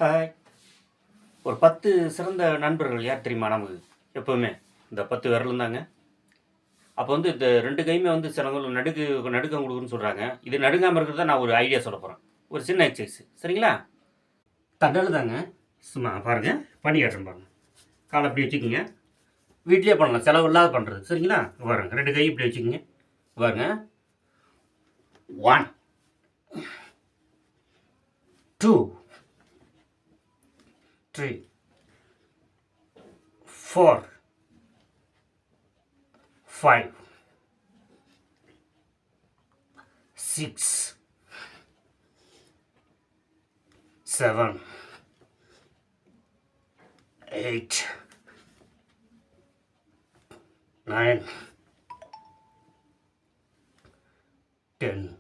Hi. ஒரு 10 சிறந்த நண்பர்கள் யார் தெரியுமா நமக்கு? எப்பவுமே. இந்த 10 விரலும் தாங்க. அப்போ வந்து இந்த 2 கையுமே வந்து சிலவங்க நடுக்கம் குடுக்குன்னு சொல்றாங்க. இது நடுங்காம இருக்கிறது தான் நான் ஒரு ஐடியா சொல்லப் போறேன். ஒரு சின்ன எக்சர்சைஸ். சரிங்களா? தண்டால தாங்க. சும்மா பாருங்க. பண்ணி காட்டுறேன் பாருங்க. கால இப்படி வச்சுக்கங்க. வீட்லயே பண்ணலாம். செலவு இல்லாத பண்றது. சரிங்களா? பாருங்க. 2 கை இப்படி வச்சுக்கங்க. பாருங்க. 1 2 3 4 5 6 7 8 9 10